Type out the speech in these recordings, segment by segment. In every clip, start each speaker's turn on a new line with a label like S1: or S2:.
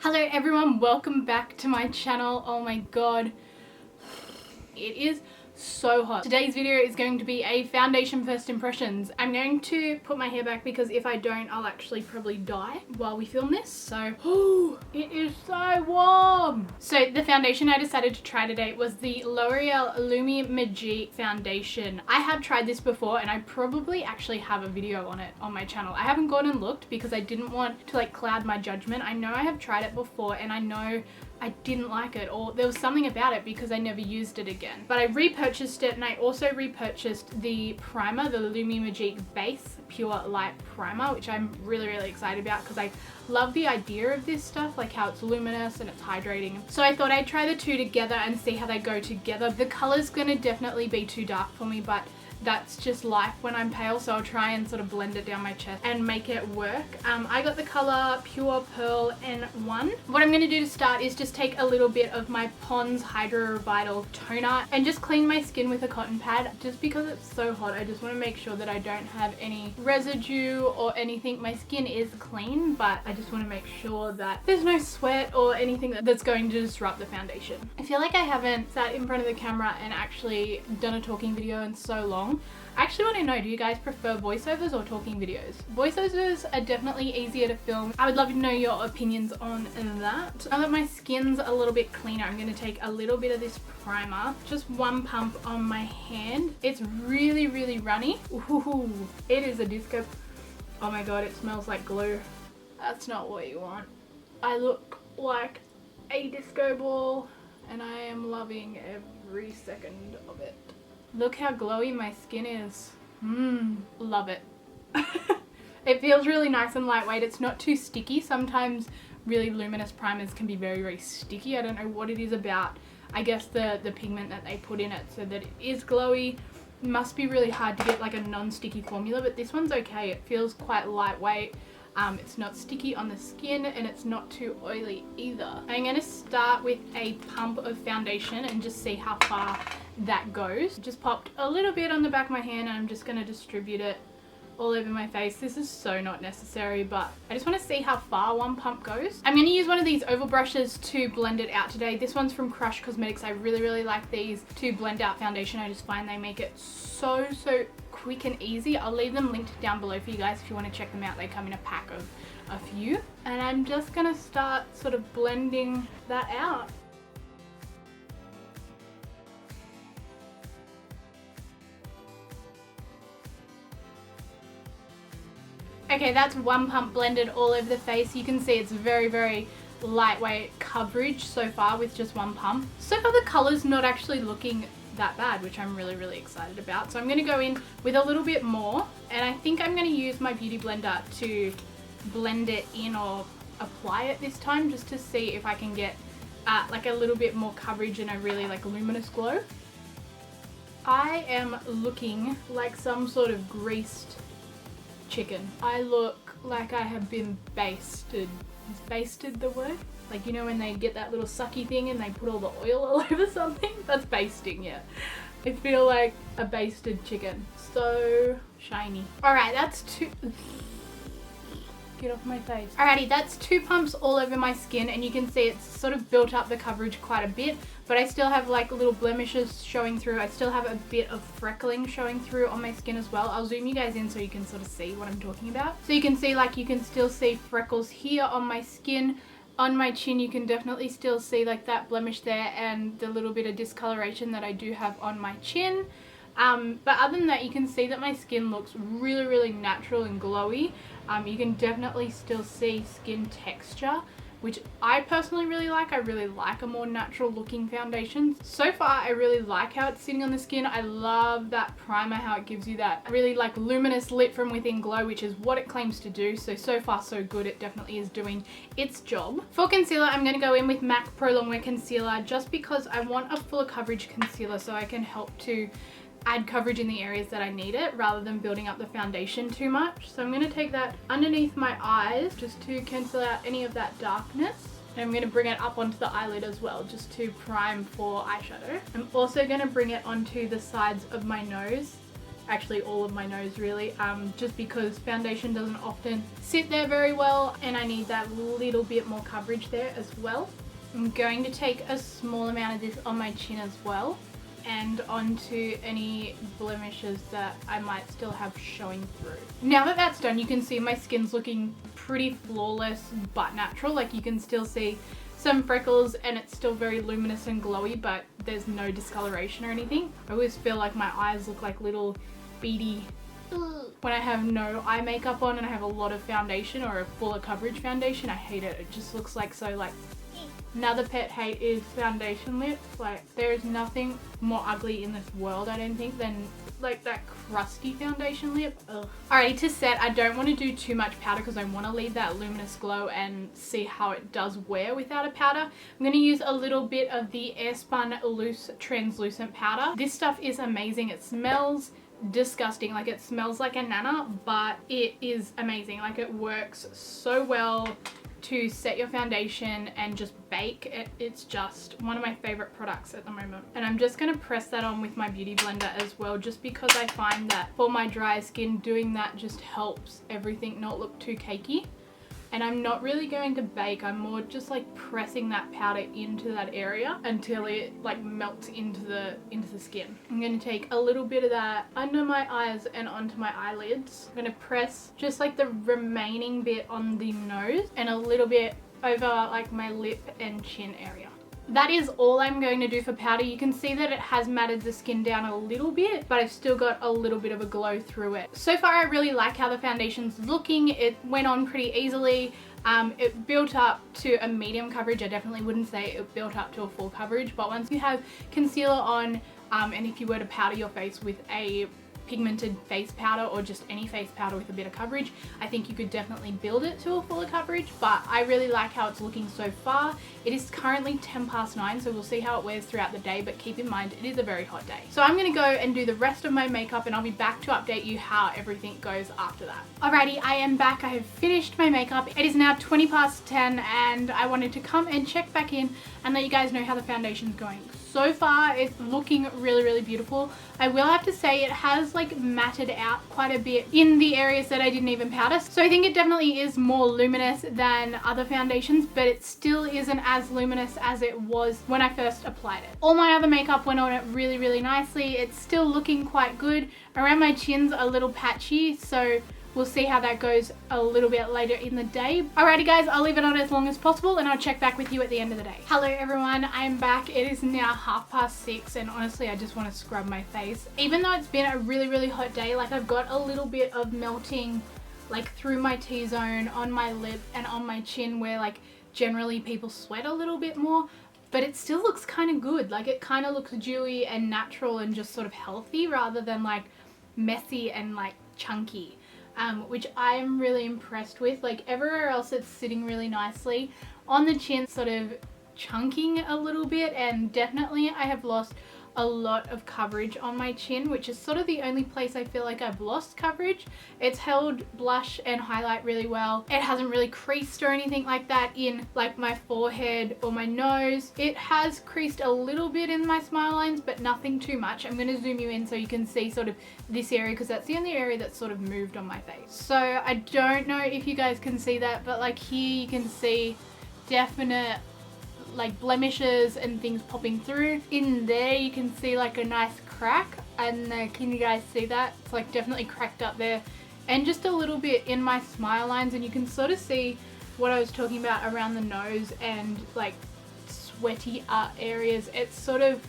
S1: Hello everyone, welcome back to my channel. Oh my god, it is so hot. Today's video is going to be a foundation first impressions. I'm going to put my hair back because if I don't, I'll actually probably die while we film this. So, it is so warm. So the foundation I decided to try today was the L'Oreal Lumi Magique foundation. I have tried this before and I probably actually have a video on it on my channel. I haven't gone and looked because I didn't want to like cloud my judgment. I know I have tried it before and I know I didn't like it, or there was something about it because I never used it again. But I repurchased it, and I also repurchased the primer, the Lumi Magique Base Pure Light Primer, which I'm really excited about because I love the idea of this stuff, like how it's luminous and it's hydrating. So I thought I'd try the two together and see how they go together. The color's gonna definitely be too dark for me, but that's just life when I'm pale, so I'll try and sort of blend it down my chest and make it work. I got the color Pure Pearl N1. What I'm going to do to start is just take a little bit of my Pond's Hydra Revital toner and just clean my skin with a cotton pad. Just because it's so hot, I just want to make sure that I don't have any residue or anything. My skin is clean, but I just want to make sure that there's no sweat or anything that's going to disrupt the foundation. I feel like I haven't sat in front of the camera and actually done a talking video in so long. I actually want to know, do you guys prefer voiceovers or talking videos? Voiceovers are definitely easier to film. I would love to know your opinions on that. Now that my skin's a little bit cleaner, I'm going to take a little bit of this primer, just one pump on my hand. It's really runny. Ooh, it is a disco. Oh my god, it smells like glue. That's not what you want. I look like a disco ball and I am loving every second of it. Look how glowy my skin is. Love it. It feels really nice and lightweight. It's not too sticky. Sometimes really luminous primers can be very sticky. I don't know what it is about, I guess the pigment that they put in it so that it is glowy. It must be really hard to get like a non-sticky formula, but this one's okay. It feels quite lightweight. It's not sticky on the skin and it's not too oily either. I'm going to start with a pump of foundation and just see how far that goes. Just popped a little bit on the back of my hand and I'm just going to distribute it all over my face. This is so not necessary, but I just want to see how far one pump goes. I'm going to use one of these oval brushes to blend it out today. This one's from Crush Cosmetics. I really like these to blend out foundation. I just find they make it so quick and easy. I'll leave them linked down below for you guys if you want to check them out. They come in a pack of a few. And I'm just going to start sort of blending that out. Okay, that's one pump blended all over the face. You can see it's very lightweight coverage so far with just one pump. So far the color's not actually looking that bad, which I'm really excited about. So I'm going to go in with a little bit more, and I think I'm going to use my beauty blender to blend it in or apply it this time, just to see if I can get like a little bit more coverage and a really like luminous glow. I am looking like some sort of greased chicken. I look like I have been basted. Is basted the word? Like, you know when they get that little sucky thing and they put all the oil all over something? That's basting, yeah. I feel like a basted chicken. So shiny. Alright, that's two... Get off my face. Alrighty, that's two pumps all over my skin and you can see it's sort of built up the coverage quite a bit, but I still have like little blemishes showing through. I still have a bit of freckling showing through on my skin as well. I'll zoom you guys in so you can sort of see what I'm talking about. So you can see, like, you can still see freckles here on my skin. On my chin you can definitely still see like that blemish there and the little bit of discoloration that I do have on my chin. But other than that, you can see that my skin looks really natural and glowy. You can definitely still see skin texture, which I personally really like. I really like a more natural looking foundation. So far I really like how it's sitting on the skin. I love that primer, how it gives you that really like luminous lit from within glow, which is what it claims to do. So far so good. It definitely is doing its job. For concealer, I'm going to go in with M.A.C Prolongwear concealer, just because I want a fuller coverage concealer so I can help to add coverage in the areas that I need it rather than building up the foundation too much. So I'm going to take that underneath my eyes just to cancel out any of that darkness. And I'm going to bring it up onto the eyelid as well, just to prime for eyeshadow. I'm also going to bring it onto the sides of my nose actually all of my nose really, just because foundation doesn't often sit there very well and I need that little bit more coverage there as well. I'm going to take a small amount of this on my chin as well and onto any blemishes that I might still have showing through. Now that that's done, you can see my skin's looking pretty flawless but natural. Like you can still see some freckles and it's still very luminous and glowy, but there's no discoloration or anything. I always feel like my eyes look like little beady when I have no eye makeup on and I have a lot of foundation or a fuller coverage foundation. I hate it. It just looks like so like. Another pet hate is foundation lips. Like there is nothing more ugly in this world, I don't think, than like that crusty foundation lip. Ugh. Alrighty, to set, I don't want to do too much powder because I want to leave that luminous glow and see how it does wear without a powder. I'm going to use a little bit of the Airspun Loose Translucent Powder. This stuff is amazing. It smells disgusting, like it smells like a nana, but it is amazing. Like it works so well to set your foundation and just bake. It's just one of my favorite products at the moment. And I'm just going to press that on with my beauty blender as well, just because I find that for my dry skin, doing that just helps everything not look too cakey. And I'm not really going to bake, I'm more just like pressing that powder into that area until it like melts into the skin. I'm going to take a little bit of that under my eyes and onto my eyelids. I'm going to press just like the remaining bit on the nose and a little bit over like my lip and chin area. That is all I'm going to do for powder. You can see that it has matted the skin down a little bit, but I've still got a little bit of a glow through it. So far, I really like how the foundation's looking. It went on pretty easily. It built up to a medium coverage. I definitely wouldn't say it built up to a full coverage, but once you have concealer on, and if you were to powder your face with a pigmented face powder or just any face powder with a bit of coverage, I think you could definitely build it to a fuller coverage, but I really like how it's looking so far. It is currently 9:10, so we'll see how it wears throughout the day, but keep in mind it is a very hot day. So I'm going to go and do the rest of my makeup and I'll be back to update you how everything goes after that. Alrighty, I am back. I have finished my makeup. It is now 10:20 and I wanted to come and check back in and let you guys know how the foundation's going. So far, it's looking really, really beautiful. I will have to say it has like matted out quite a bit in the areas that I didn't even powder. So I think it definitely is more luminous than other foundations, but it still isn't as luminous as it was when I first applied it. All my other makeup went on it really, really nicely. It's still looking quite good. Around my chin's a little patchy, so we'll see how that goes a little bit later in the day. Alrighty guys, I'll leave it on as long as possible and I'll check back with you at the end of the day. Hello everyone, I'm back. It is now 6:30 and honestly I just want to scrub my face. Even though it's been a really, really hot day, like I've got a little bit of melting like through my T-zone, on my lip and on my chin where like generally people sweat a little bit more, but it still looks kind of good. Like it kind of looks dewy and natural and just sort of healthy rather than like messy and like chunky. Which I'm really impressed with. Like everywhere else it's sitting really nicely. On the chin, sort of chunking a little bit, and definitely I have lost a lot of coverage on my chin, which is sort of the only place I feel like I've lost coverage. It's held blush and highlight really well. It hasn't really creased or anything like that in like my forehead or my nose. It has creased a little bit in my smile lines, but nothing too much. I'm going to zoom you in so you can see sort of this area because that's the only area that's sort of moved on my face. So I don't know if you guys can see that, but like here you can see definite like blemishes and things popping through. In there you can see like a nice crack, and can you guys see that? It's like definitely cracked up there, and just a little bit in my smile lines, and you can sort of see what I was talking about around the nose and like sweaty areas. It's sort of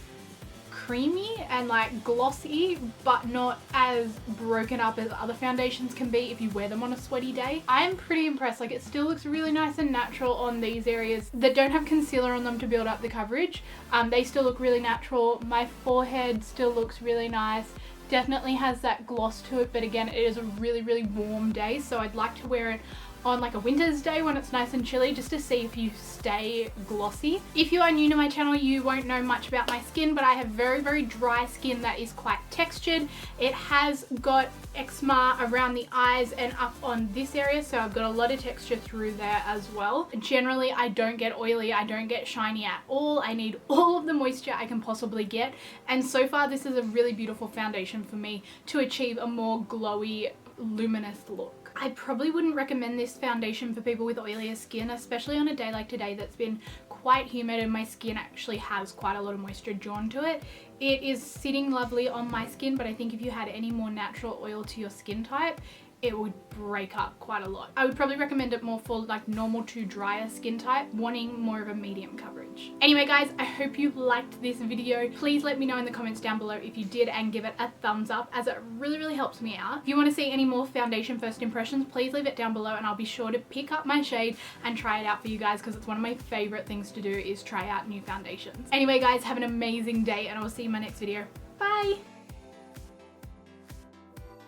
S1: creamy and like glossy, but not as broken up as other foundations can be if you wear them on a sweaty day. I am pretty impressed. Like it still looks really nice and natural on these areas that don't have concealer on them to build up the coverage. They still look really natural. My forehead still looks really nice. Definitely has that gloss to it, but again it is a really, really warm day, so I'd like to wear it on like a winter's day when it's nice and chilly, just to see if you stay glossy. If you are new to my channel, you won't know much about my skin, but I have very, very dry skin that is quite textured. It has got eczema around the eyes and up on this area, so I've got a lot of texture through there as well. Generally, I don't get oily, I don't get shiny at all. I need all of the moisture I can possibly get, and so far this is a really beautiful foundation for me to achieve a more glowy, luminous look. I probably wouldn't recommend this foundation for people with oilier skin, especially on a day like today that's been quite humid and my skin actually has quite a lot of moisture drawn to it. It is sitting lovely on my skin, but I think if you had any more natural oil to your skin type, it would break up quite a lot. I would probably recommend it more for like normal to drier skin type, wanting more of a medium coverage. Anyway guys, I hope you liked this video. Please let me know in the comments down below if you did and give it a thumbs up, as it really, really helps me out. If you want to see any more foundation first impressions, please leave it down below and I'll be sure to pick up my shade and try it out for you guys, because it's one of my favorite things to do is try out new foundations. Anyway guys, have an amazing day and I'll see you in my next video. Bye!